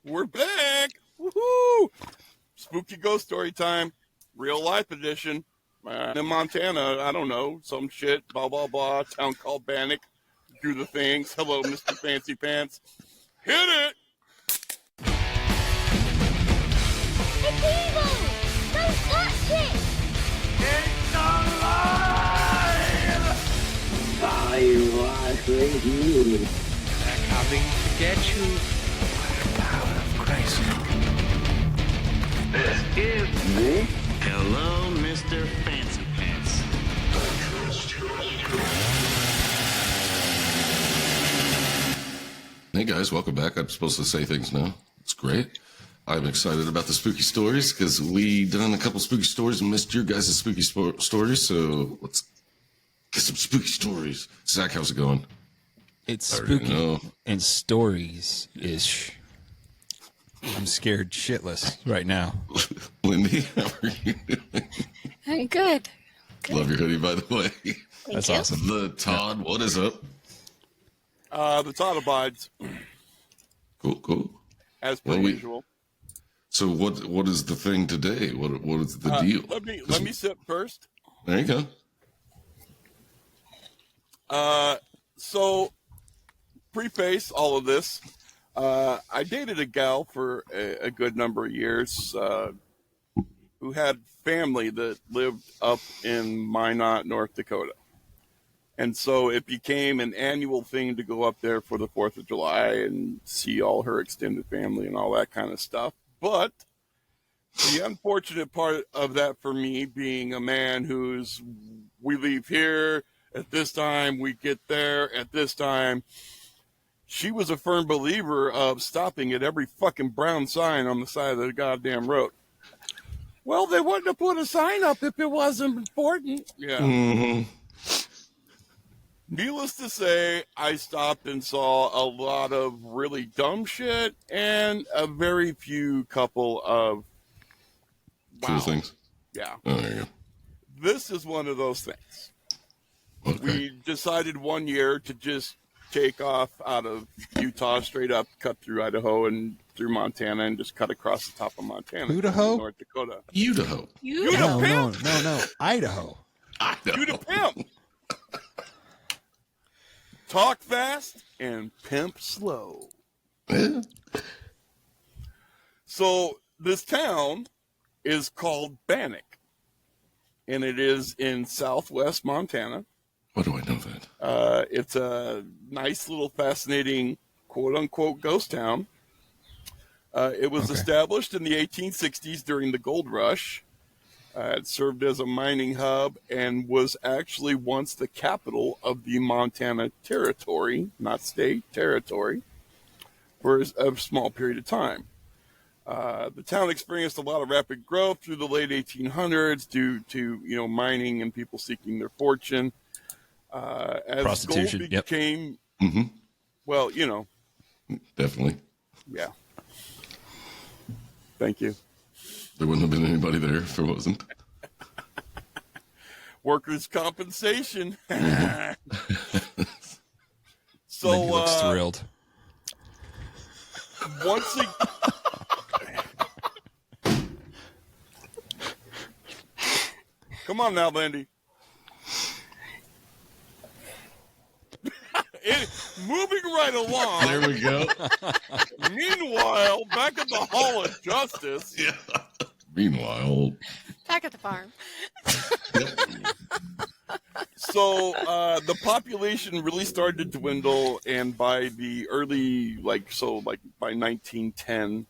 We're back. Woohoo! Spooky ghost story time. Real life edition. In Montana, I don't know, some shit, blah, blah, blah. Town called Bannack. Do the things. Hello, Mr. Fancy Pants. Hit it! It's evil! Don't touch it! It's alive! I was with you. They're coming to get you by the power of Christ. This is Hello, Mr. Fancy Pants. Hey guys, welcome back. I'm supposed to say things now. It's great. I'm excited about the spooky stories because we done a couple spooky stories and missed your guys' spooky stories. So let's get some spooky stories. Zach, how's it going? It's spooky and stories-ish. I'm scared shitless right now. Lindy, how are you doing? Hey, good. Love your hoodie, by the way. That's awesome. The Todd, what is up? The Todd abides. Cool. As per usual. So what is the thing today? What is the deal? Let me sip first. There you go. So preface all of this. I dated a gal for a good number of years who had family that lived up in Minot, North Dakota. And so it became an annual thing to go up there for the 4th of July and see all her extended family and all that kind of stuff. But the unfortunate part of that for me, being a man we leave here at this time, we get there at this time, she was a firm believer of stopping at every fucking brown sign on the side of the goddamn road. Well, they wouldn't have put a sign up if it wasn't important. Yeah. Mm-hmm. Needless to say, I stopped and saw a lot of really dumb shit and a very few couple of Cool things. Yeah. Oh, there you go. This is one of those things. Okay. We decided one year to just take off out of Utah, straight up, cut through Idaho and through Montana, and just cut across the top of Montana. Idaho? North Dakota. Idaho. No, Idaho. Uda pimp. Talk fast and pimp slow. Yeah. So this town is called Bannack, and it is in southwest Montana. What do I know that? It's a nice little fascinating quote-unquote ghost town. It was established in the 1860s during the gold rush. It served as a mining hub and was actually once the capital of the Montana Territory, not state, territory, for a small period of time. The town experienced a lot of rapid growth through the late 1800s due to, mining and people seeking their fortune. As prostitution gold became, well, Definitely. yeah. Thank you. There wouldn't have been anybody there if there wasn't. Workers' compensation. So Lindy looks thrilled. Once come on now, Lindy. Moving right along. There we go. Meanwhile, back at the Hall of Justice. Yeah. Meanwhile. Back at the farm. So the population really started to dwindle, and by the early, by 1910,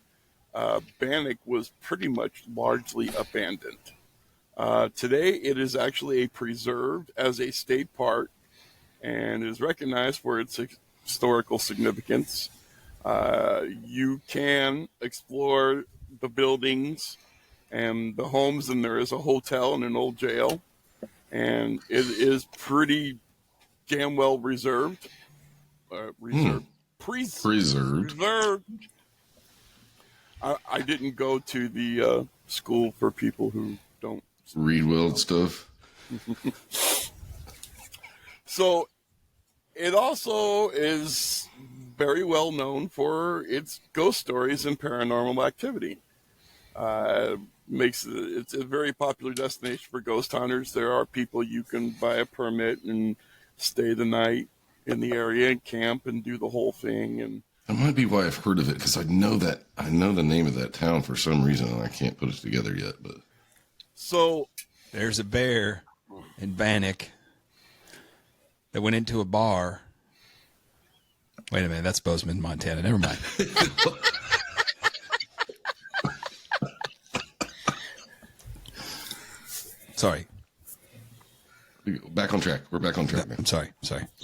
Bannack was pretty much largely abandoned. Today, it is actually preserved as a state park and is recognized for its historical significance. You can explore the buildings and the homes, and there is a hotel and an old jail, and it is pretty damn well preserved. Preserved. I didn't go to the school for people who don't Read well and stuff. So it also is very well known for its ghost stories and paranormal activity. It's a very popular destination for ghost hunters. There are people you can buy a permit and stay the night in the area and camp and do the whole thing. And That might be why I've heard of it, because I know the name of that town for some reason, and I can't put it together yet. But so There's a bear in Bannack that went into a bar. Wait a minute, that's Bozeman, Montana. Never mind. Sorry. back on track. We're back on track now. I'm sorry.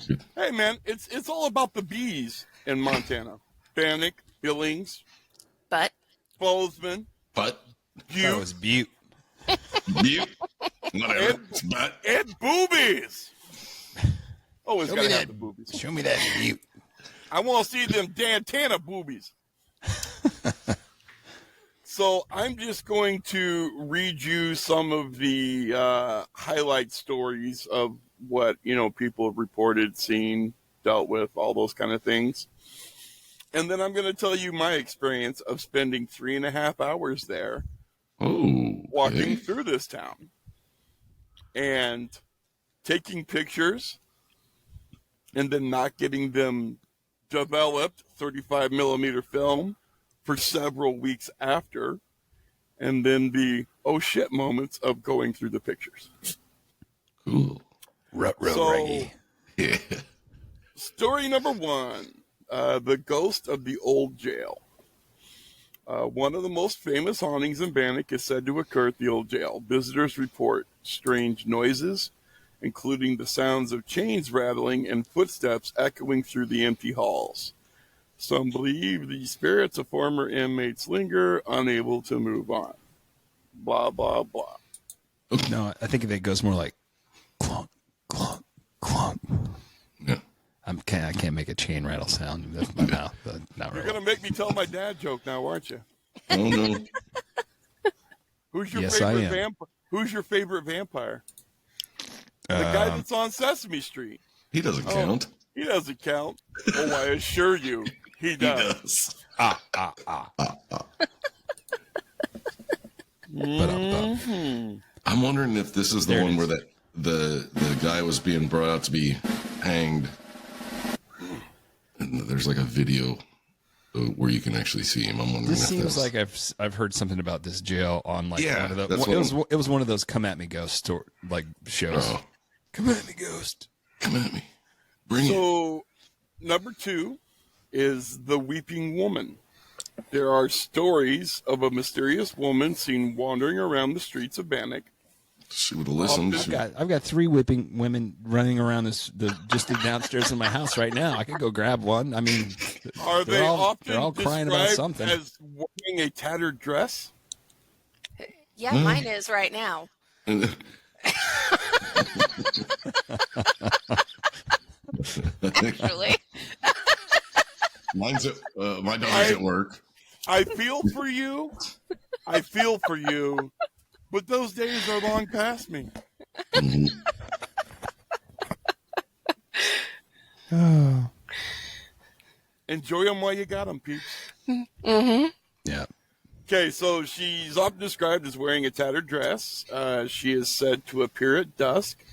Good. hey man, it's all about the bees in Montana. Bannack, Billings, But Bozeman, But That Butte, was Butte. you, whatever. But and boobies. Always Show gotta me have that. the boobies. Show me that Butte. I want to see them Dantana boobies. So I'm just going to read you some of the highlight stories of what people have reported, seen, dealt with, all those kind of things. And then I'm going to tell you my experience of spending 3.5 hours there walking through this town and taking pictures and then not getting them developed 35 millimeter film for several weeks after, and then the oh shit moments of going through the pictures. Cool. Reggae. Yeah. Story number 1, the ghost of the old jail. One of the most famous hauntings in Bannack is said to occur at the old jail. Visitors report strange noises, including the sounds of chains rattling and footsteps echoing through the empty halls. Some believe the spirits of former inmates linger, unable to move on. Blah, blah, blah. No, I think it goes more like clunk, clunk, clunk. Yeah. I can't make a chain rattle sound with my mouth. But not You're really. going to make me tell my dad joke now, aren't you? Oh no. Who's your Yes, I favorite am. vampire? Who's your favorite vampire? The guy that's on Sesame Street. He doesn't count. He doesn't count. Oh, I assure you, he He does. does. I'm wondering if this is the There it one is. where the guy was being brought out to be hanged, and there's like a video where you can actually see him. I'm wondering. This if seems that's- like I've heard something about this jail on like Yeah, one of the, that's it was one of those come at me ghost shows. Oh, Come at me ghost. come at me. Bring it. So, number 2 is the weeping woman. There are stories of a mysterious woman seen wandering around the streets of Bannack. She would have listened. I've got 3 whipping women running around just downstairs in my house right now. I could go grab one. I mean, Are they often they're all crying about described something. as wearing a tattered dress? yeah, mine is right now. Actually, Mine's at my dog's at work. I feel for you. I feel for you. But those days are long past me. Mhm. Enjoy them while you got them, peeps. Yeah. Okay, so she's often described as wearing a tattered dress. She is said to appear at dusk,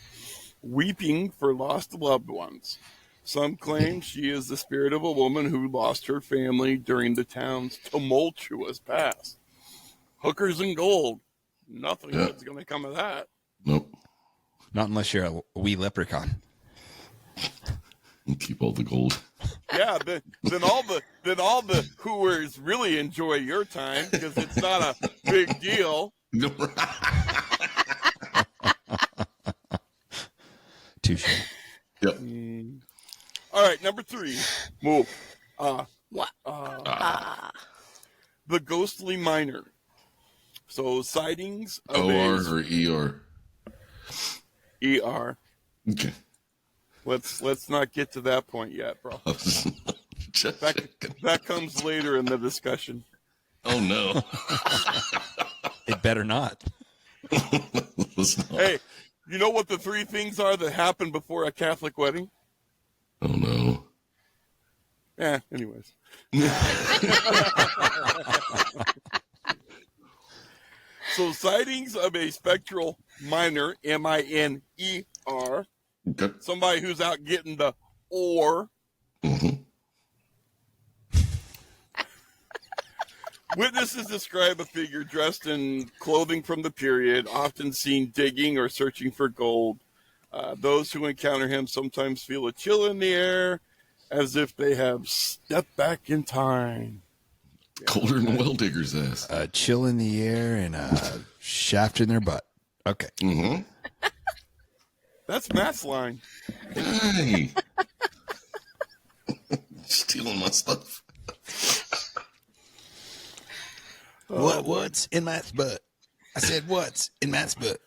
weeping for lost loved ones. Some claim she is the spirit of a woman who lost her family during the town's tumultuous past. Hookers and gold. Nothing Yeah. good's going to come of that. Nope. Not unless you're a wee leprechaun. And keep all the gold. Yeah, then all the hooers really enjoy your time because it's not a big deal. Touche. Yep. All right, number 3. Move. what? The ghostly miner. So sightings of OR or ER? ER. Okay. Let's not get to that point yet, bro. Just That, checking. that comes later in the discussion. Oh no. It better not. Let's not. Hey, you know what the 3 things are that happen before a Catholic wedding? Oh no. Anyways. So sightings of a spectral miner, M-I-N-E-R, Okay. somebody who's out getting the ore. Mm-hmm. Witnesses describe a figure dressed in clothing from the period, often seen digging or searching for gold. Those who encounter him sometimes feel a chill in the air, as if they have stepped back in time. Colder than a well digger's ass. A chill in the air and a shaft in their butt. Okay. Mm-hmm. That's Matt's line. Hey. Stealing my stuff. What's in Matt's butt? I said, what's in Matt's butt?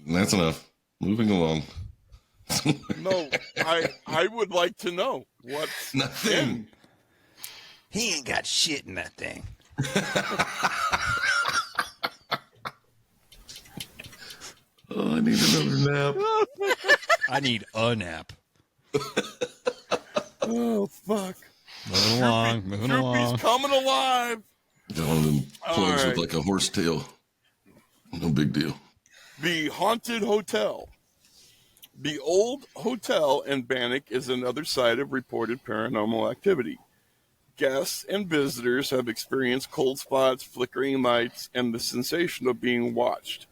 That's enough. Moving along. No, I would like to know what's Nothing. He ain't got shit in that thing. Oh, I need another nap. I need a nap. Oh, fuck. Moving along, moving along. Droopy's coming alive. Got one of them plugs All right. with like a horse tail. No big deal. The Haunted Hotel. The old hotel in Bannack is another site of reported paranormal activity. Guests and visitors have experienced cold spots, flickering lights, and the sensation of being watched.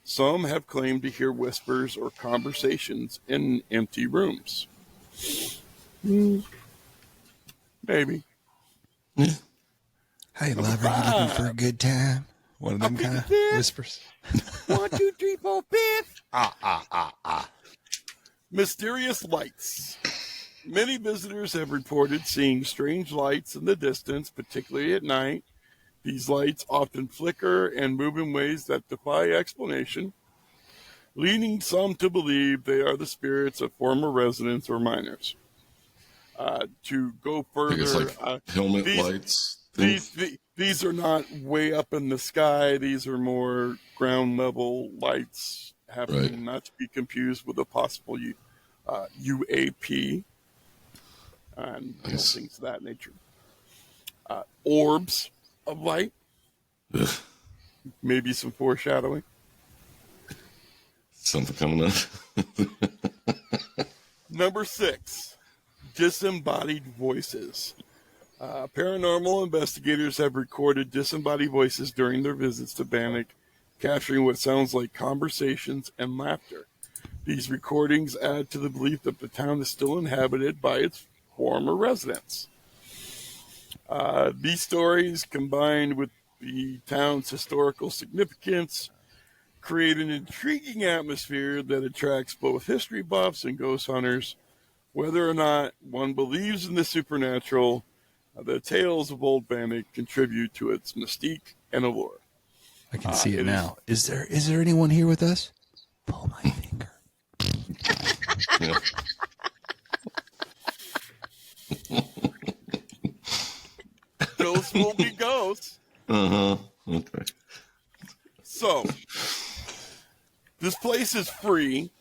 Some have claimed to hear whispers or conversations in empty rooms. Maybe. Hey, lover, you looking for a good time? One of them kind of whispers. 1, 2, 3, 4, 5. Mysterious lights. Many visitors have reported seeing strange lights in the distance, particularly at night. These lights often flicker and move in ways that defy explanation, leading some to believe they are the spirits of former residents or miners. To go I further, think it's like helmet lights. these are not way up in the sky. These are more ground level lights, happening not to be confused with a possible UAP and Nice. things of that nature. Orbs of light, Ugh. maybe some foreshadowing. Something coming up. Number 6, disembodied voices. Paranormal investigators have recorded disembodied voices during their visits to Bannack, capturing what sounds like conversations and laughter. These recordings add to the belief that the town is still inhabited by its former residents. These stories, combined with the town's historical significance, create an intriguing atmosphere that attracts both history buffs and ghost hunters. Whether or not one believes in the supernatural, the tales of Old Bannack contribute to its mystique and allure. I can see it now. Is there anyone here with us? Pull my finger. Yeah. Ghosts will be ghosts. Uh-huh. Okay. So, this place is free.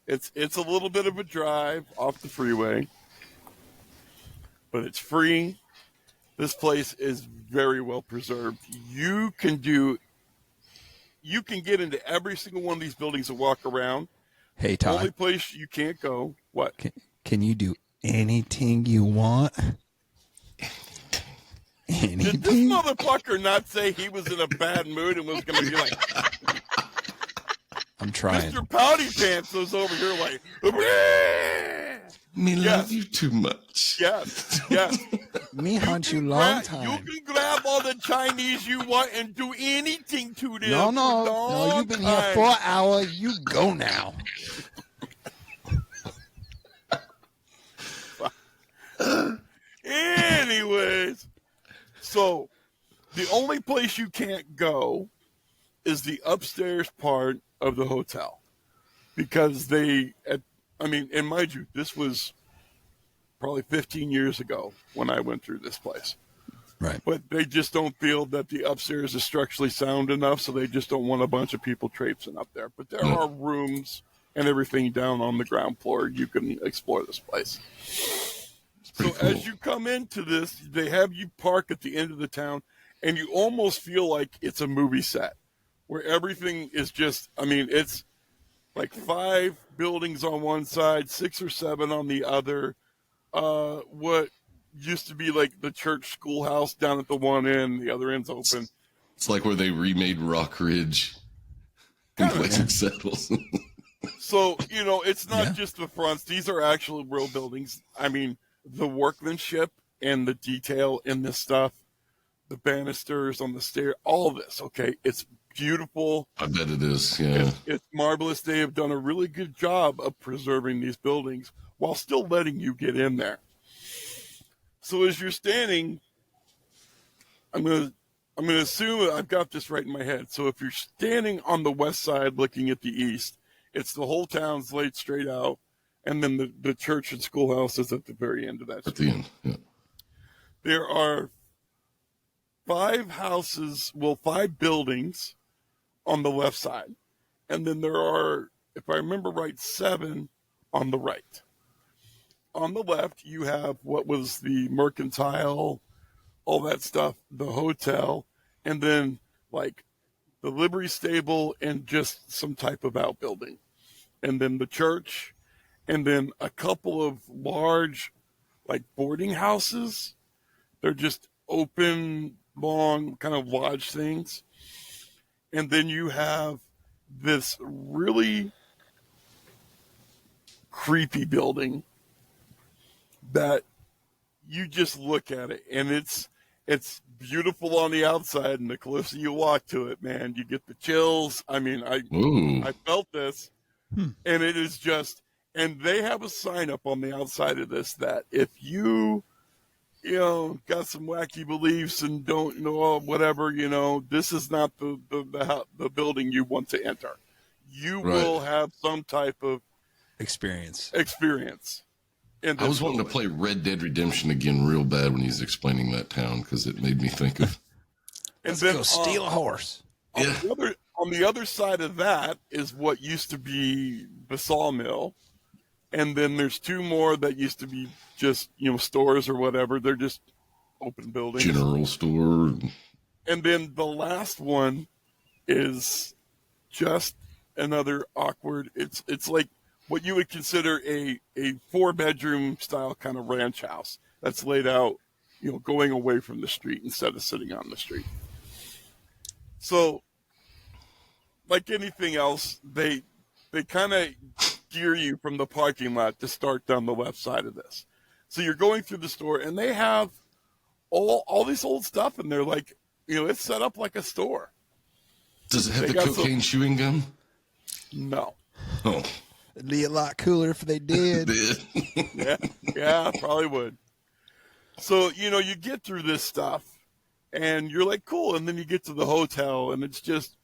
It's a little bit of a drive off the freeway, but it's free. This place is very well preserved. You can get into every single one of these buildings and walk around. Hey, The only Todd, place you can't go, what? can you do anything you want? Did this Anything? motherfucker not say he was in a bad mood and was going to be like, I'm trying. Mr. Pouty Pants was over here like, Me Yes. love you too much. yes. Me hunt you You long can time. grab all the Chinese you want and do anything to them. No, for no. long You've been here time. for an hour. You go now. Anyways, so the only place you can't go is the upstairs part of the hotel because and mind you, this was probably 15 years ago when I went through this place. Right. But they just don't feel that the upstairs is structurally sound enough, so they just don't want a bunch of people traipsing up there. But there are rooms and everything down on the ground floor. You can explore this place. So Pretty cool. as you come into this, they have you park at the end of the town, and you almost feel like it's a movie set where everything is just, I mean, it's like 5 buildings on one side, 6 or 7 on the other. What used to be like the church schoolhouse down at the one end, the other end's open. It's like where they remade Rock Ridge in Blazing Saddles. So, it's not just the fronts. These are actual real buildings. I mean, the workmanship and the detail in this stuff, the banisters on the stair, all this, okay? It's beautiful. I bet it is, yeah. It's marvelous. They have done a really good job of preserving these buildings while still letting you get in there. So as you're standing, I'm gonna assume I've got this right in my head. So if you're standing on the west side looking at the east, it's the whole town's laid straight out, and then the church and schoolhouse is at the very end of that street. At the end, yeah. There are 5 buildings on the left side, and then there are, if I remember right, 7 on the right. On the left, you have what was the mercantile, all that stuff, the hotel, and then like the livery stable and just some type of outbuilding. And then the church, and then a couple of large like boarding houses. They're just open, long kind of lodge things. And then you have this really creepy building that you just look at it, and it's beautiful on the outside, and the closer you walk to it, man, you get the chills. I mean, I felt this, and it is just, and they have a sign up on the outside of this that if you got some wacky beliefs and don't know whatever, this is not the building you want to enter. You will have some type of experience. I was wanting to play Red Dead Redemption again real bad when he's explaining that town, because it made me think of. Let's go steal a horse. On the other side of that is what used to be the sawmill, and then there's 2 more that used to be just stores or whatever. They're just open buildings, General store. And then the last one is just another awkward. It's like what you would consider a 4-bedroom style kind of ranch house that's laid out, going away from the street instead of sitting on the street. So, like anything else, they kind of gear you from the parking lot to start down the left side of this. So you're going through the store, and they have all this old stuff in there, like, it's set up like a store. Does it have the cocaine chewing gum? No. Oh. It'd be a lot cooler if they did. yeah, probably would. So, you get through this stuff, and you're like, cool. And then you get to the hotel, and it's just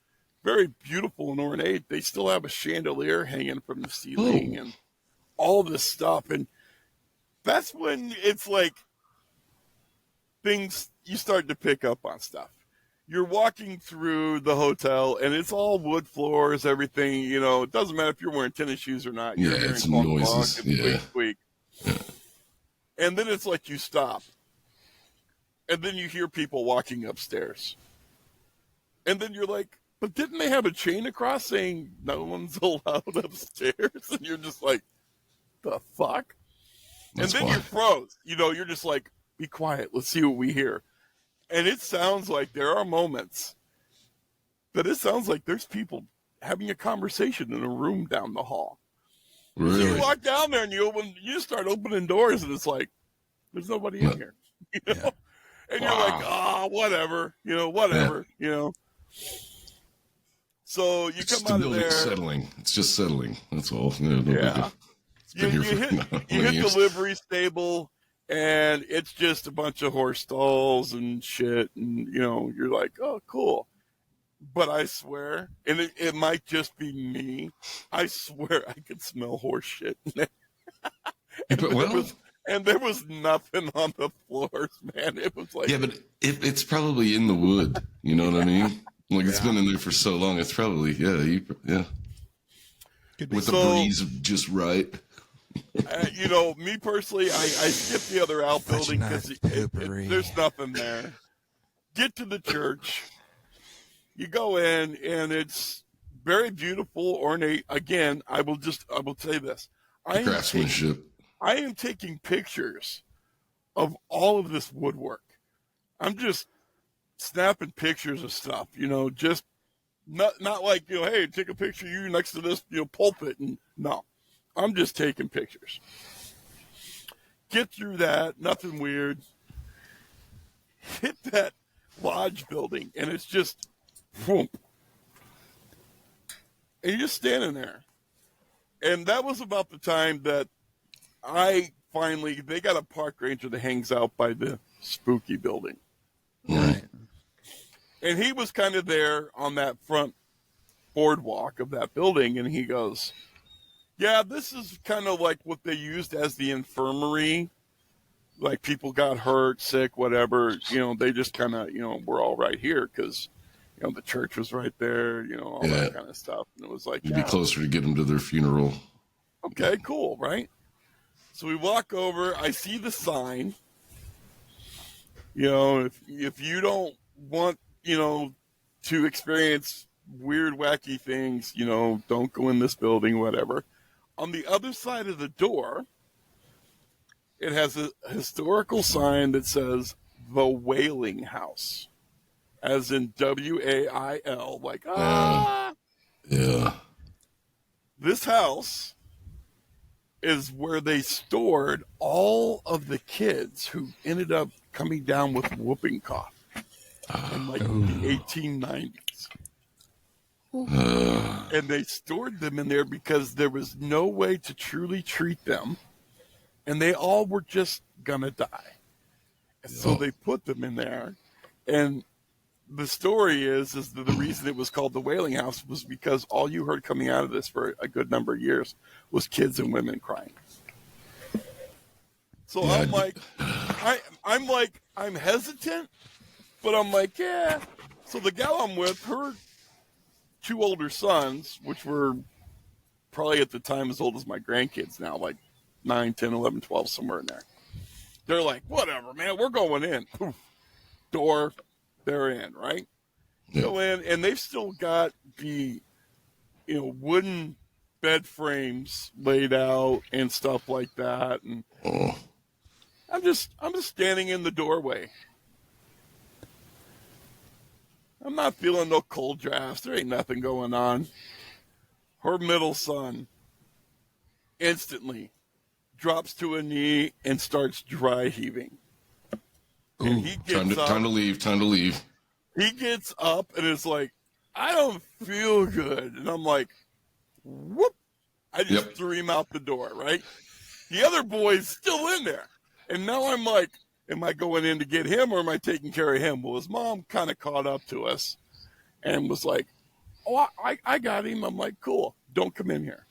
very beautiful and ornate. They still have a chandelier hanging from the ceiling and all this stuff. And that's when it's like things, you start to pick up on stuff. You're walking through the hotel, and it's all wood floors, everything. It doesn't matter if you're wearing tennis shoes or not. You're hearing it's noises. Squeak. And then it's like you stop. And then you hear people walking upstairs. And then you're like, but didn't they have a chain across saying no one's allowed upstairs? And you're just like, the fuck? That's and then why. you're froze. You're just like, be quiet. Let's see what we hear. And it sounds like there are moments that it sounds like there's people having a conversation in a room down the hall. Really? So you walk down there and you start opening doors, and it's like, there's nobody in here. And you're like, whatever, whatever. So you come out of there. It's settling. It's just settling. That's all. No You hit the livery stable, and it's just a bunch of horse stalls and shit. And, you're like, oh, cool. But I swear, and it might just be me, I swear I could smell horse shit in there. And there was nothing on the floors, man. It was like... Yeah, but it's probably in the wood. You know what I mean? Like, it's been in there for so long. It's probably, With the breeze just right. You know, me personally, I skipped the other outbuilding because Poopery. there's nothing there. Get to the church. You go in, and it's very beautiful, ornate. Again, I will say this. Craftsmanship. I am taking pictures of all of this woodwork. I'm just snapping pictures of stuff, you know, just not like, you know, hey, take a picture of you next to this, you know, pulpit. And no, I'm just taking pictures. Get through that, nothing weird. Hit that lodge building, and it's just, whoomp. And you're just standing there. And that was about the time that they got a park ranger that hangs out by the spooky building. Right. And he was kind of there on that front boardwalk of that building, and he goes, yeah, this is kind of like what they used as the infirmary. Like people got hurt, sick, whatever, you know, they just kind of, you know, we're all right here because, you know, the church was right there, you know, all that kind of stuff. And it was like, You'd be closer to get them to their funeral. Okay, cool, right? So we walk over, I see the sign. You know, if you don't want, you know, to experience weird, wacky things, you know, don't go in this building, whatever. On the other side of the door, it has a historical sign that says the Wailing House, as in W-A-I-L, like, Yeah. This house is where they stored all of the kids who ended up coming down with whooping cough in like the 1890s. And they stored them in there because there was no way to truly treat them. And they all were just gonna die. And so they put them in there. And the story is that the reason it was called the Wailing House was because all you heard coming out of this for a good number of years was kids and women crying. So I'm like, I'm hesitant, but I'm like, yeah. So the gal I'm with, her two older sons, which were probably at the time as old as my grandkids now, like 9, 10, 11, 12, somewhere in there. They're like, whatever, man, we're going in. Poof, door, they're in, right? Yeah. Go in, and they've still got the, you know, wooden bed frames laid out and stuff like that. And I'm just standing in the doorway. I'm not feeling no cold drafts. There ain't nothing going on. Her middle son instantly drops to a knee and starts dry heaving. And he gets Time to leave. He gets up and is like, I don't feel good. And I'm like, whoop. I just threw him out the door, right? The other boy's still in there. And now I'm like, am I going in to get him or am I taking care of him? Well, his mom kind of caught up to us and was like, oh, I got him. I'm like, cool. Don't come in here.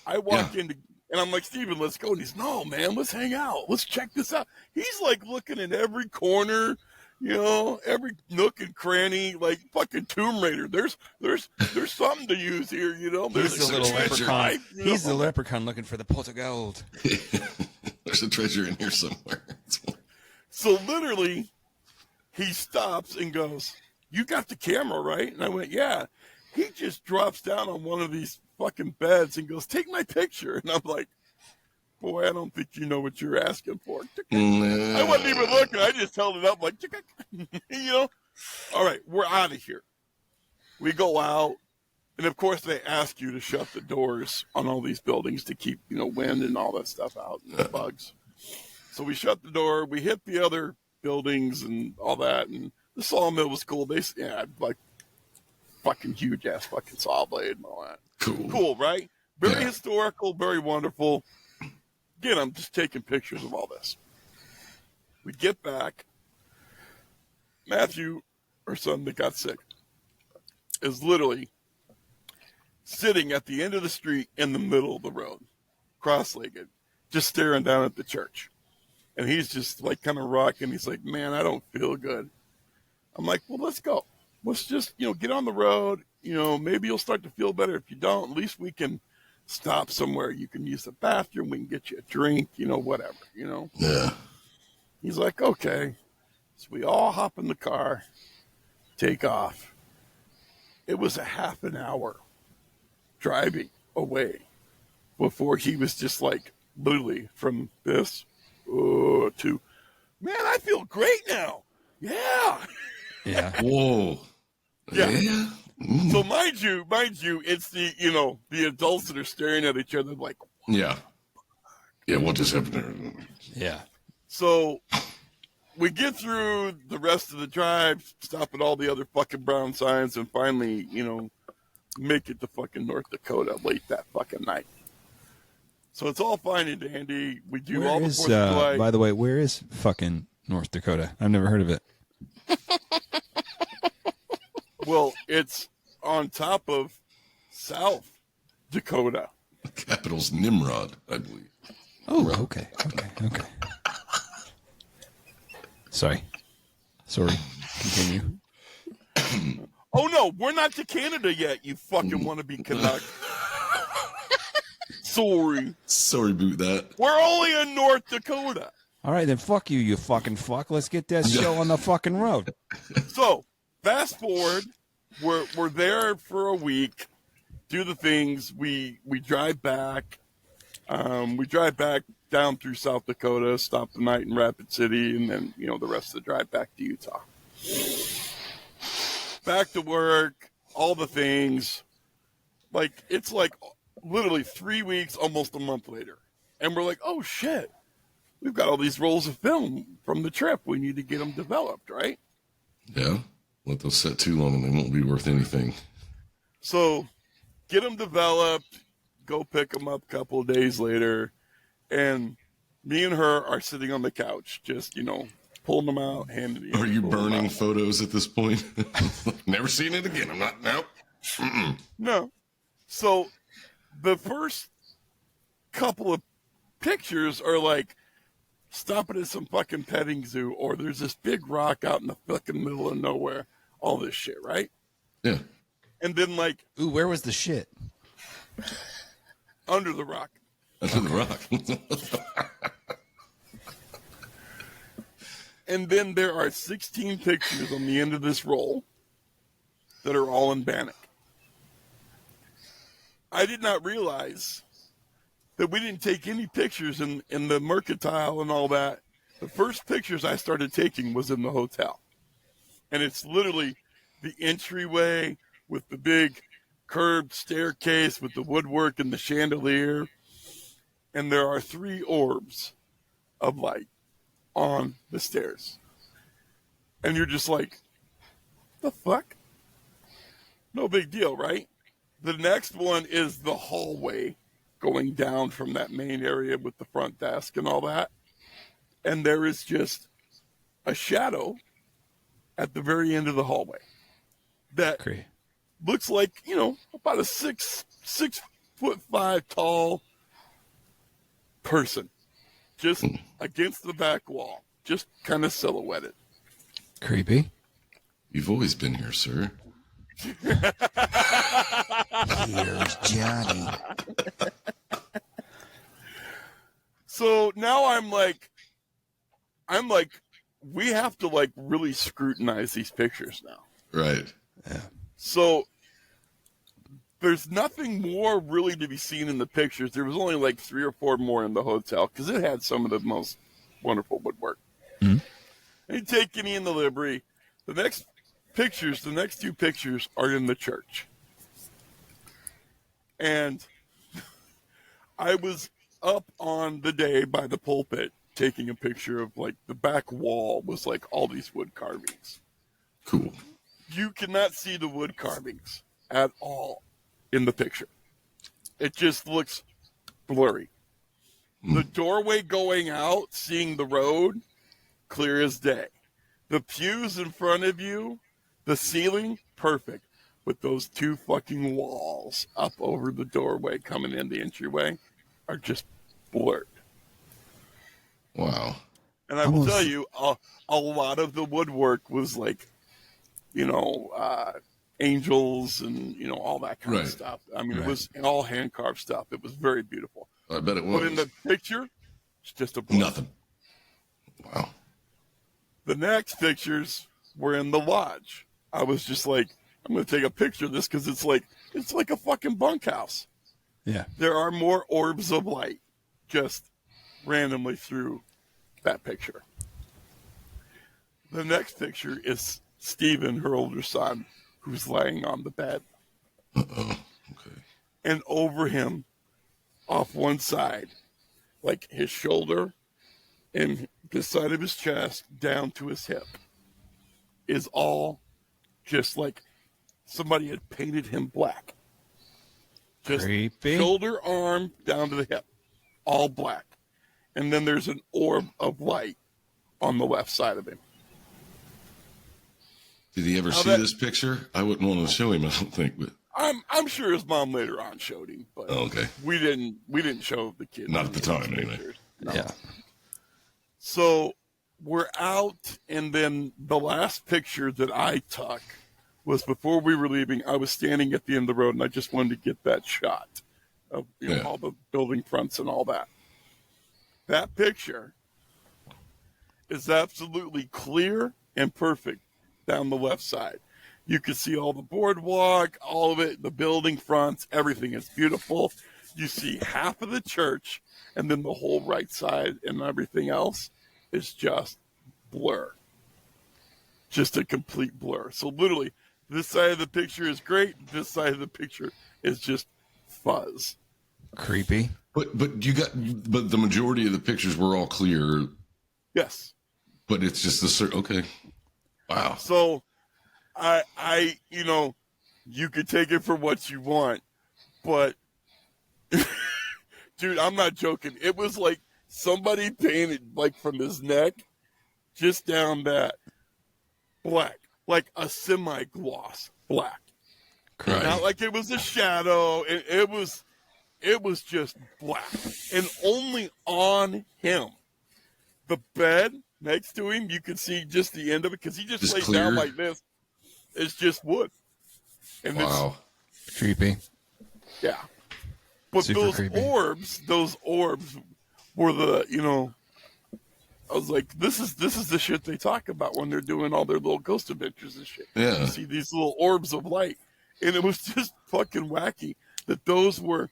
I walk into, and I'm like, Steven, let's go. And he's, no, man, let's hang out. Let's check this out. He's like looking in every corner, you know, every nook and cranny, like fucking Tomb Raider. There's something to use here, you know. There's He's the little leprechaun. He's the leprechaun looking for the pot of gold. There's a treasure in here somewhere. So literally, he stops and goes, you got the camera, right? And I went, yeah. He just drops down on one of these fucking beds and goes, take my picture. And I'm like, boy, I don't think you know what you're asking for. I wasn't even looking. I just held it up like, you know. All right, we're out of here. We go out. And, of course, they ask you to shut the doors on all these buildings to keep, you know, wind and all that stuff out and the bugs. So we shut the door. We hit the other buildings and all that. And the sawmill was cool. They had, like, fucking huge-ass fucking saw blade and all that. Cool, right? Very historical, very wonderful. Again, I'm just taking pictures of all this. We get back. Matthew, our son that got sick, is literally sitting at the end of the street in the middle of the road, cross-legged, just staring down at the church. And he's just like kind of rocking. He's like, man, I don't feel good. I'm like, well, let's go. Let's just, you know, get on the road. You know, maybe you'll start to feel better. If you don't, at least we can stop somewhere. You can use the bathroom. We can get you a drink, whatever, Yeah. He's like, okay. So we all hop in the car, take off. It was a half an hour driving away before he was just like, literally from this to, man, I feel great now. Yeah. Yeah. Whoa. Yeah. Yeah. So mind you, it's the adults that are staring at each other like, Yeah. Yeah. What just happened Yeah. so we get through the rest of the drive, stop at all the other fucking brown signs, and finally, make it to fucking North Dakota late that fucking night. So it's all fine and dandy. We do all the 4th of July. By the way, where is fucking North Dakota? I've never heard of it. Well, it's on top of South Dakota. The capital's Nimrod, I believe. Oh, okay. Sorry. Continue. Oh no, we're not to Canada yet, you fucking wannabe Canuck. Sorry. Sorry about that. We're only in North Dakota. All right, then fuck you, you fucking fuck. Let's get that show on the fucking road. So, fast forward, we're there for a week, do the things, we drive back. We drive back down through South Dakota, stop the night in Rapid City, and then, the rest of the drive back to Utah. Back to work, all the things. Like, it's like literally 3 weeks, almost a month later. And we're like, oh shit, we've got all these rolls of film from the trip. We need to get them developed, right? Yeah. Let those set too long and they won't be worth anything. So get them developed, go pick them up a couple of days later. And me and her are sitting on the couch, just, pulling them out, handing it. Are you burning photos at this point? Never seen it again. I'm not. Nope. Mm-mm. No. So the first couple of pictures are like stopping at some fucking petting zoo, or there's this big rock out in the fucking middle of nowhere. All this shit, right? Yeah. And then like Ooh, where was the shit? under the rock. Under the rock. And then there are 16 pictures on the end of this roll that are all in Bannack. I did not realize that we didn't take any pictures in the mercantile and all that. The first pictures I started taking was in the hotel. And it's literally the entryway with the big curved staircase with the woodwork and the chandelier. And there are 3 orbs of light on the stairs. And you're just like, the fuck? No big deal, right? The next one is the hallway going down from that main area with the front desk and all that. And there is just a shadow at the very end of the hallway that Great. looks like, about a 6'5" tall person just against the back wall, just kind of silhouetted. Creepy. You've always been here, sir. Here's Johnny. So now I'm like, we have to like really scrutinize these pictures now. Right. Yeah. So there's nothing more really to be seen in the pictures. There was only like 3 or 4 more in the hotel because it had some of the most wonderful woodwork. Mm-hmm. And you take any in the library. The next 2 pictures are in the church. And I was up on the day by the pulpit taking a picture of like the back wall was like all these wood carvings. Cool. You cannot see the wood carvings at all in the picture. It just looks blurry. The doorway going out, seeing the road, clear as day. The pews in front of you, the ceiling, perfect. But those 2 fucking walls up over the doorway coming in the entryway are just blurred. Wow. And I will tell you, a lot of the woodwork was like, angels and all that kind of Right. stuff. I mean, Right. it was all hand carved stuff. It was very beautiful. I bet it was. But in the picture, it's just a blur. Nothing. Wow. The next pictures were in the lodge. I was just like, I'm going to take a picture of this because it's like a fucking bunkhouse. Yeah. There are more orbs of light just randomly through that picture. The next picture is Stephen, her older son, who's laying on the bed. Okay. And over him, off one side, like his shoulder and the side of his chest down to his hip, is all just like somebody had painted him black. Just Creepy. shoulder, arm, down to the hip, all black. And then there's an orb of light on the left side of him. Did he ever Now see that- this picture? I wouldn't want to show him, I don't think, but I'm sure his mom later on showed him, but oh, okay. we didn't show the kid. Not at the time, anyway. pictures. No. Yeah. So we're out, and then the last picture that I took was before we were leaving. I was standing at the end of the road, and I just wanted to get that shot of Yeah. all the building fronts and all that. That picture is absolutely clear and perfect down the left side. You can see all the boardwalk, all of it, the building fronts, everything is beautiful. You see half of the church, and then the whole right side and everything else is just blur. Just a complete blur. So literally, this side of the picture is great. This side of the picture is just fuzz. Creepy. But the majority of the pictures were all clear, Yes. but it's just the certain. Okay. Wow. So I you could take it for what you want, but dude, I'm not joking. It was like somebody painted like from his neck just down that black, like a semi-gloss black. Right. Not like it was a shadow. It was just black, and only on him. The bed next to him, you could see just the end of it because he just laid clear? down like this. It's just wood, and Wow. Creepy. yeah. But Super those creepy. orbs were the I was like, this is the shit they talk about when they're doing all their little ghost adventures and shit. Yeah. You see these little orbs of light, and it was just fucking wacky that those were.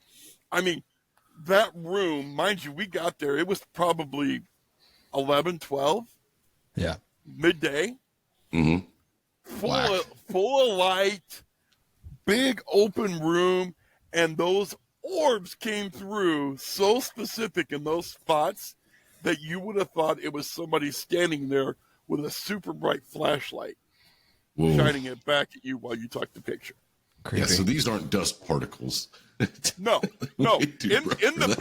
I mean, that room, mind you, we got there. It was probably 11, 12, Yeah. midday. Mm-hmm. Full of light, big open room, and those orbs came through so specific in those spots that you would have thought it was somebody standing there with a super bright flashlight Whoa. shining it back at you while you took the picture. Creepy. Yeah. So these aren't dust particles. No. Way too In bright the for that.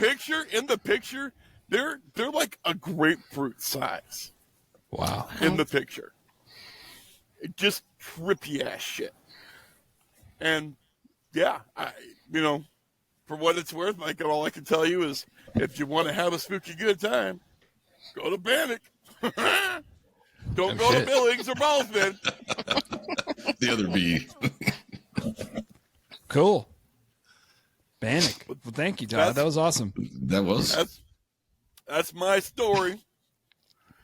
picture, they're like a grapefruit size Wow. in the picture. Just trippy ass shit. And yeah, for what it's worth, like all I can tell you is if you want to have a spooky good time, go to Bannack. Don't go shit. to Billings or Baldwin. The other B. Cool. Bannack. Well, thank you, Todd. That's- That was awesome. That was. That's my story.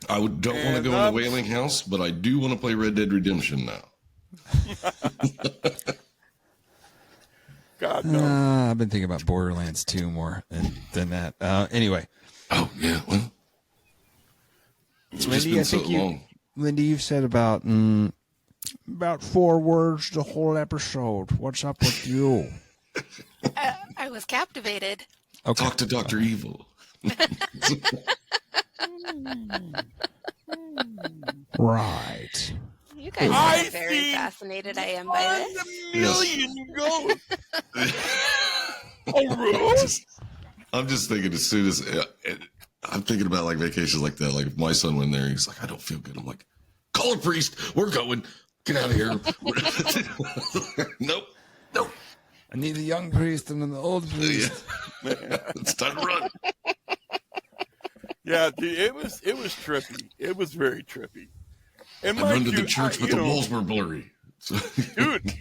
I don't want to And go in the Wailing House, but I do want to play Red Dead Redemption now. God no. I've been thinking about Borderlands 2 more than that. Anyway, Oh yeah. Well, it's just Lindy, been I so think long. Lindy, you've said about 4 words the whole episode. What's up with you? I was captivated. Okay. Talk to Dr. Evil. Right. You guys know I how very see fascinated I am by this. 1 million ghosts. A room? I'm just thinking as soon as I'm thinking about like vacations like that. Like if my son went there, he's like, I don't feel good. I'm like, call a priest. We're going. Get out of here. Nope. I need a young priest and an old priest. Yeah. It's time to run. Yeah, dude, it was trippy. It was very trippy. And I run mind to you, the church, but the walls were blurry. Dude.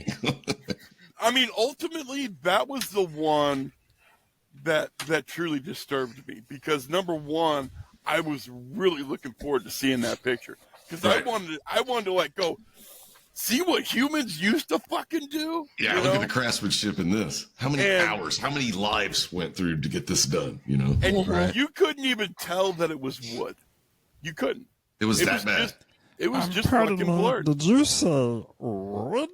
I mean, ultimately, that was the one that truly disturbed me because number one, I was really looking forward to seeing that picture because Right. I wanted to like go see what humans used to fucking do. Yeah, you look know? at the craftsmanship in this. How many hours, how many lives went through to get this done, you know? And Right. you couldn't even tell that it was wood. You couldn't. It was that bad. It was just fucking blurred. Did you say wood?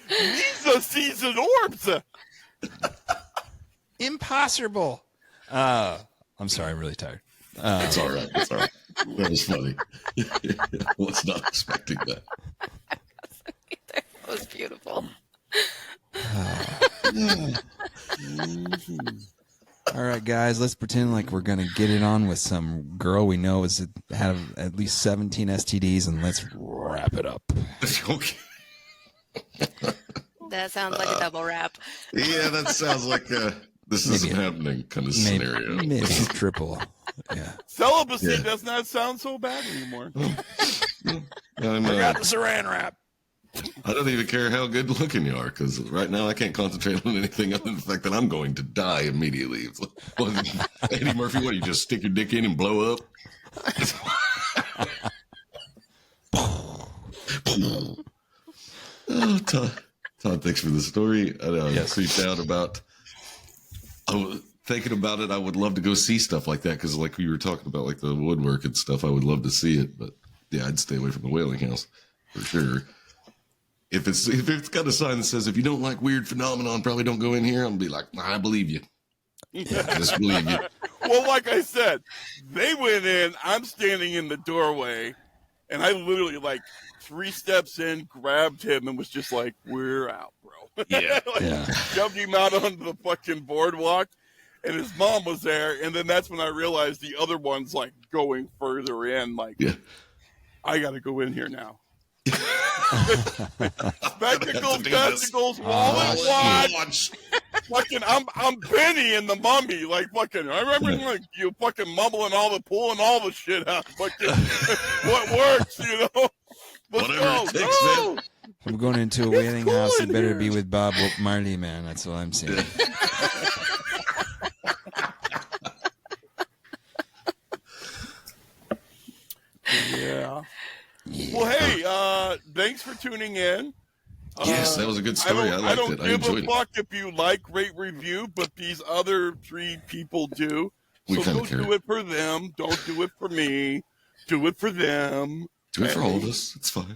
These are seasoned orbs. Impossible. I'm sorry, I'm really tired. It's all right. It's all right. That was funny. I was not expecting that. That was beautiful. All right, guys, let's pretend like we're gonna get it on with some girl we know has had at least 17 STDs, and let's wrap it up. Okay. That sounds like a double wrap. Yeah, that sounds like this isn't happening kind of Maybe, scenario. maybe triple. Yeah. Celibacy Yeah. does not sound so bad anymore. I'm, I got the saran wrap. I don't even care how good looking you are, because right now I can't concentrate on anything other than the fact that I'm going to die immediately. Eddie Murphy, what, you just stick your dick in and blow up? Oh, Todd, thanks for the story. I Yes. creeped out about. I was thinking about it. I would love to go see stuff like that because, like we were talking about, like the woodwork and stuff. I would love to see it, but yeah, I'd stay away from the Wailing House for sure. If it's got a sign that says if you don't like weird phenomenon, probably don't go in here, I'm gonna be like, I believe you. Yeah, I just believe you. Well, like I said, they went in. I'm standing in the doorway, and I literally like 3 steps in, grabbed him, and was just like, "We're out, bro." Yeah. Like, Yeah. shoved him out onto the fucking boardwalk, and his mom was there. And then that's when I realized the other one's like going further in. Like, Yeah. I got to go in here now. Have to Spectacles, do this. testicles, wallet, watch. Fucking, I'm Benny in the Mummy. Like fucking, I remember like you fucking mumbling pulling all the shit out. Fucking, what works, you know? Let's Whatever go. it takes, Go. man. I'm going into a Wailing cool House. It in better here. be with Bob Marley, man. That's all I'm saying. Yeah. Well, hey, thanks for tuning in. Yes, that was a good story. I I liked don't it. I give enjoyed a it. fuck if you like, rate, review, but these other 3 people do. We So kinda don't care. do it for them. Don't do it for me. Do it for them. Do it for all of us. It's fine.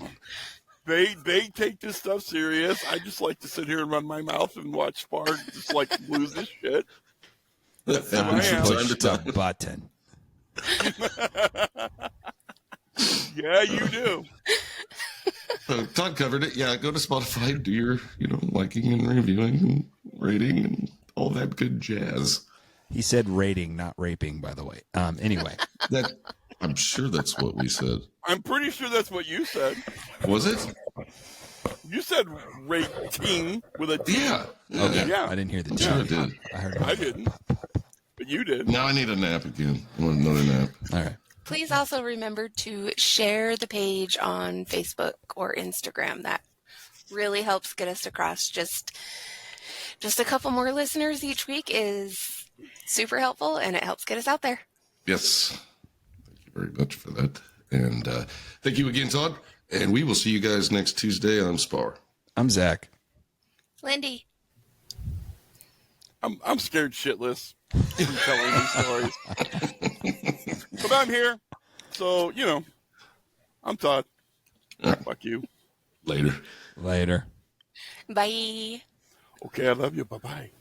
They take this stuff serious. I just like to sit here and run my mouth and watch Spark just like lose his shit. That who I happens am. from time Push to the time. button. Yeah, you do. So Todd covered it. Yeah, go to Spotify, do your, liking and reviewing and rating and all that good jazz. He said rating, not raping, by the way. Anyway. That I'm sure that's what we said. I'm pretty sure that's what you said. Was it? You said rating with a T. Yeah. Okay. Yeah. I didn't hear the I'm T. sure it did. I heard I didn't. But you did. Now I need a nap again. I want another nap. All right. Please also remember to share the page on Facebook or Instagram. That really helps get us across. Just a couple more listeners each week is super helpful, and it helps get us out there. Yes. Thank you very much for that. And thank you again, Todd. And we will see you guys next Tuesday on Spar. I'm Zach. Lindy. I'm scared shitless from telling these stories. But I'm here. So, I'm Todd. Fuck you. Later. Later. Bye. Okay, I love you. Bye-bye.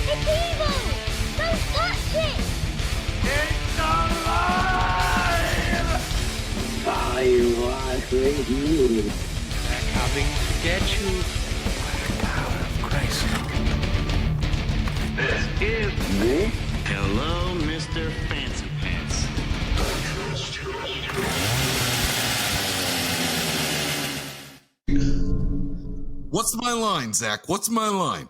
It's evil! Don't touch it! I was with you. They're coming to get you by the power of Christ. This is Hello, Mr. Fancy Pants. What's my line, Zach? What's my line?